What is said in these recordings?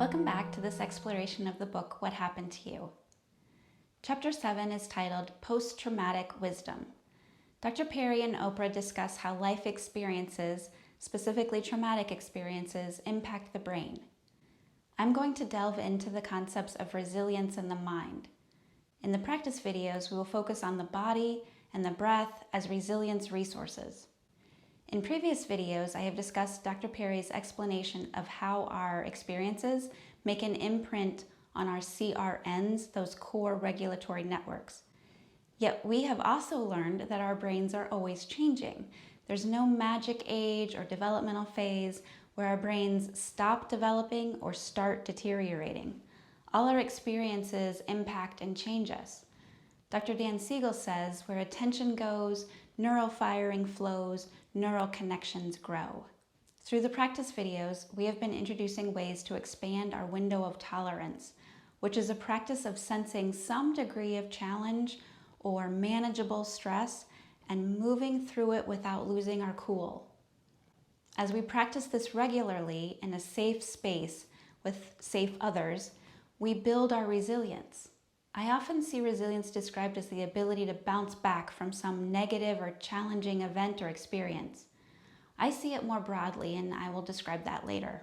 Welcome back to this exploration of the book, What Happened to You? Chapter 7 is titled Post-Traumatic Wisdom. Dr. Perry and Oprah discuss how life experiences, specifically traumatic experiences, impact the brain. I'm going to delve into the concepts of resilience in the mind. In the practice videos, we will focus on the body and the breath as resilience resources. In previous videos, I have discussed Dr. Perry's explanation of how our experiences make an imprint on our CRNs, those core regulatory networks. Yet we have also learned that our brains are always changing. There's no magic age or developmental phase where our brains stop developing or start deteriorating. All our experiences impact and change us. Dr. Dan Siegel says, where attention goes, neural firing flows, neural connections grow. Through the practice videos, we have been introducing ways to expand our window of tolerance, which is a practice of sensing some degree of challenge or manageable stress and moving through it without losing our cool. As we practice this regularly in a safe space with safe others, we build our resilience. I often see resilience described as the ability to bounce back from some negative or challenging event or experience. I see it more broadly, and I will describe that later.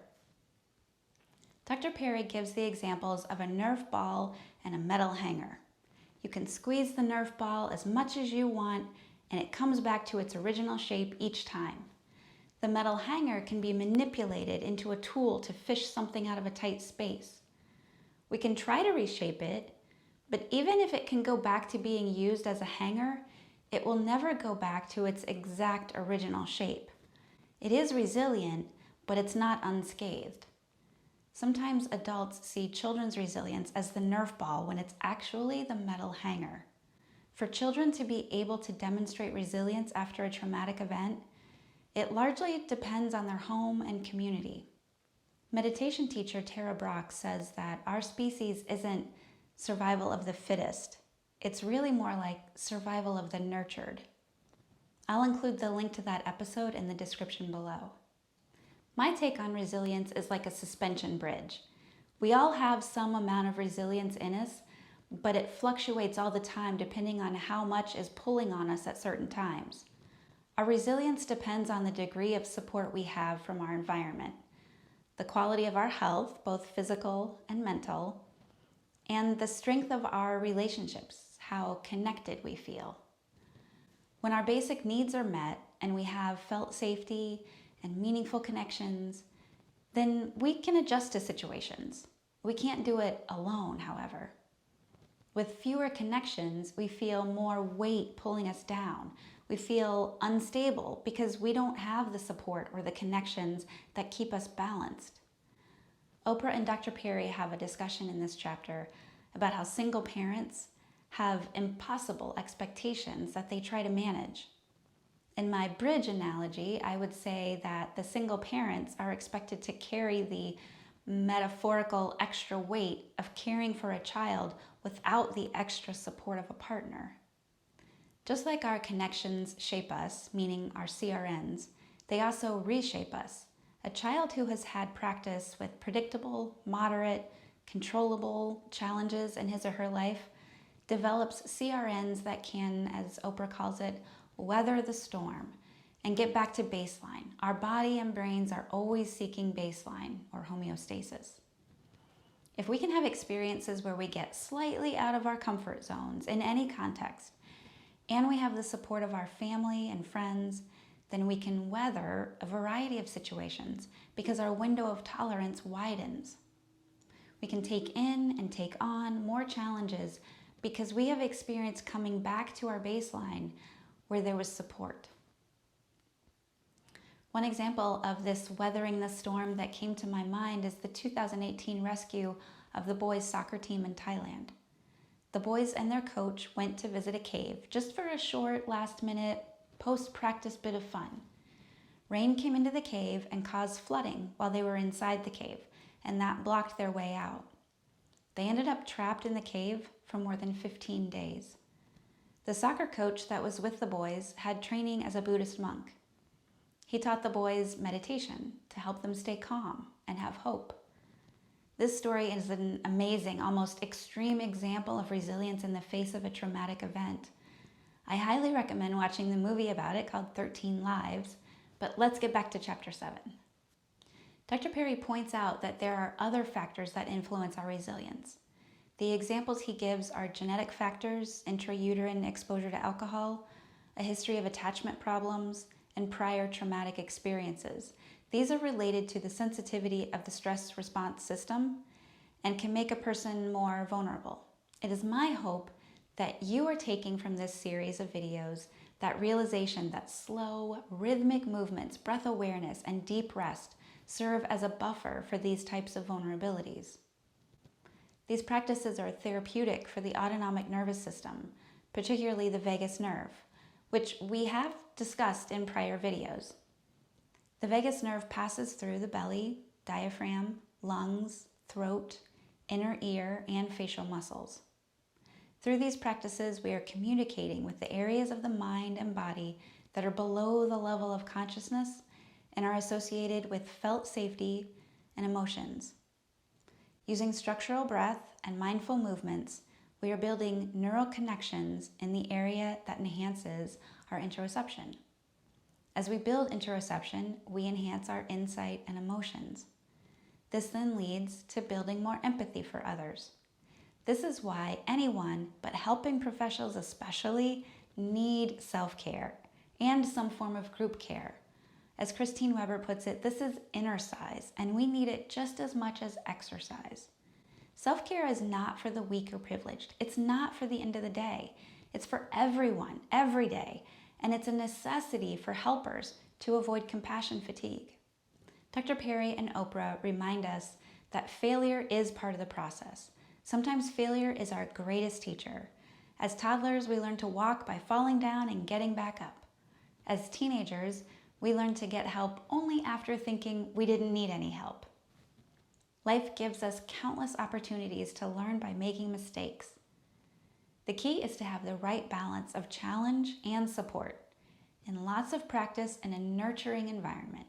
Dr. Perry gives the examples of a Nerf ball and a metal hanger. You can squeeze the Nerf ball as much as you want, and it comes back to its original shape each time. The metal hanger can be manipulated into a tool to fish something out of a tight space. We can try to reshape it, but even if it can go back to being used as a hanger, it will never go back to its exact original shape. It is resilient, but it's not unscathed. Sometimes adults see children's resilience as the Nerf ball when it's actually the metal hanger. For children to be able to demonstrate resilience after a traumatic event, it largely depends on their home and community. Meditation teacher Tara Brach says that our species isn't survival of the fittest. It's really more like survival of the nurtured. I'll include the link to that episode in the description below. My take on resilience is like a suspension bridge. We all have some amount of resilience in us, but it fluctuates all the time depending on how much is pulling on us at certain times. Our resilience depends on the degree of support we have from our environment, the quality of our health, both physical and mental, and the strength of our relationships, how connected we feel. When our basic needs are met and we have felt safety and meaningful connections, then we can adjust to situations. We can't do it alone, however. With fewer connections, we feel more weight pulling us down. We feel unstable because we don't have the support or the connections that keep us balanced. Oprah and Dr. Perry have a discussion in this chapter about how single parents have impossible expectations that they try to manage. In my bridge analogy, I would say that the single parents are expected to carry the metaphorical extra weight of caring for a child without the extra support of a partner. Just like our connections shape us, meaning our CRNs, they also reshape us. A child who has had practice with predictable, moderate, controllable challenges in his or her life develops CRNs that can, as Oprah calls it, weather the storm and get back to baseline. Our body and brains are always seeking baseline or homeostasis. If we can have experiences where we get slightly out of our comfort zones in any context, and we have the support of our family and friends, then we can weather a variety of situations because our window of tolerance widens. We can take in and take on more challenges because we have experienced coming back to our baseline where there was support. One example of this weathering the storm that came to my mind is the 2018 rescue of the boys' soccer team in Thailand. The boys and their coach went to visit a cave just for a short, last-minute, post-practice bit of fun. Rain came into the cave and caused flooding while they were inside the cave, and that blocked their way out. They ended up trapped in the cave for more than 15 days. The soccer coach that was with the boys had training as a Buddhist monk. He taught the boys meditation to help them stay calm and have hope. This story is an amazing, almost extreme example of resilience in the face of a traumatic event. I highly recommend watching the movie about it called 13 Lives, but let's get back to Chapter 7. Dr. Perry points out that there are other factors that influence our resilience. The examples he gives are genetic factors, intrauterine exposure to alcohol, a history of attachment problems, and prior traumatic experiences. These are related to the sensitivity of the stress response system and can make a person more vulnerable. It is my hope that you are taking from this series of videos that realization that slow, rhythmic movements, breath awareness, and deep rest serve as a buffer for these types of vulnerabilities. These practices are therapeutic for the autonomic nervous system, particularly the vagus nerve, which we have discussed in prior videos. The vagus nerve passes through the belly, diaphragm, lungs, throat, inner ear, and facial muscles. Through these practices, we are communicating with the areas of the mind and body that are below the level of consciousness and are associated with felt safety and emotions. Using structural breath and mindful movements, we are building neural connections in the area that enhances our interoception. As we build interoception, we enhance our insight and emotions. This then leads to building more empathy for others. This is why anyone, but helping professionals especially, need self-care and some form of group care. As Christine Weber puts it, this is exercise, and we need it just as much as exercise. Self-care is not for the weak or privileged. It's not for the end of the day. It's for everyone, every day, and it's a necessity for helpers to avoid compassion fatigue. Dr. Perry and Oprah remind us that failure is part of the process. Sometimes failure is our greatest teacher. As toddlers, we learn to walk by falling down and getting back up. As teenagers, we learn to get help only after thinking we didn't need any help. Life gives us countless opportunities to learn by making mistakes. The key is to have the right balance of challenge and support, and lots of practice in a nurturing environment.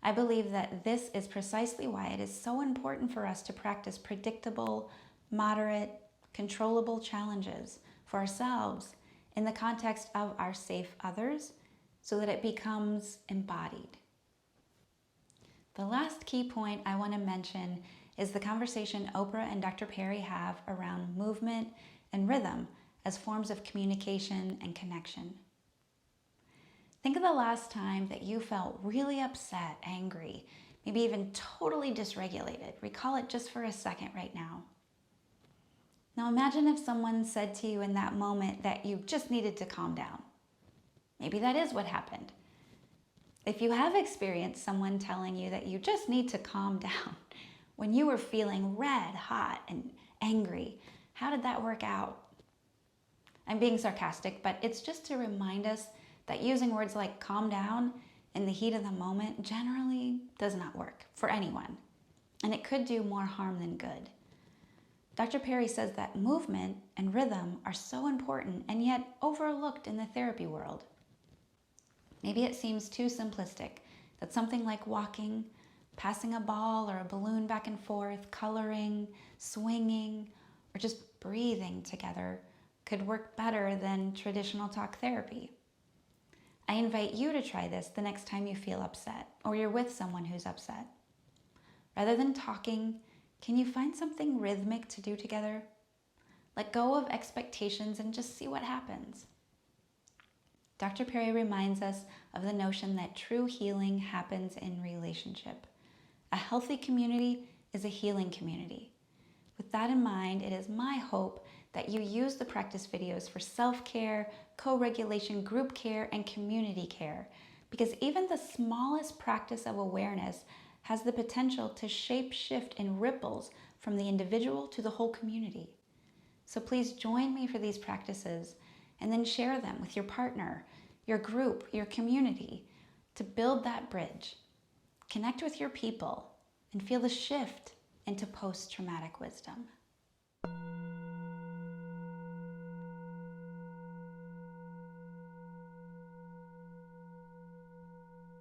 I believe that this is precisely why it is so important for us to practice predictable, moderate, controllable challenges for ourselves in the context of our safe others so that it becomes embodied. The last key point I want to mention is the conversation Oprah and Dr. Perry have around movement and rhythm as forms of communication and connection. Think of the last time that you felt really upset, angry, maybe even totally dysregulated. Recall it just for a second right now. Now imagine if someone said to you in that moment that you just needed to calm down. Maybe that is what happened. If you have experienced someone telling you that you just need to calm down when you were feeling red hot and angry, how did that work out? I'm being sarcastic, but it's just to remind us that using words like calm down in the heat of the moment generally does not work for anyone, and it could do more harm than good. Dr. Perry says that movement and rhythm are so important and yet overlooked in the therapy world. Maybe it seems too simplistic that something like walking, passing a ball or a balloon back and forth, coloring, swinging, or just breathing together could work better than traditional talk therapy. I invite you to try this the next time you feel upset or you're with someone who's upset. Rather than talking, can you find something rhythmic to do together? Let go of expectations and just see what happens. Dr. Perry reminds us of the notion that true healing happens in relationship. A healthy community is a healing community. With that in mind, it is my hope that you use the practice videos for self-care, co-regulation, group care, and community care, because even the smallest practice of awareness has the potential to shape shift in ripples from the individual to the whole community. So please join me for these practices and then share them with your partner, your group, your community to build that bridge. Connect with your people and feel the shift into post-traumatic wisdom.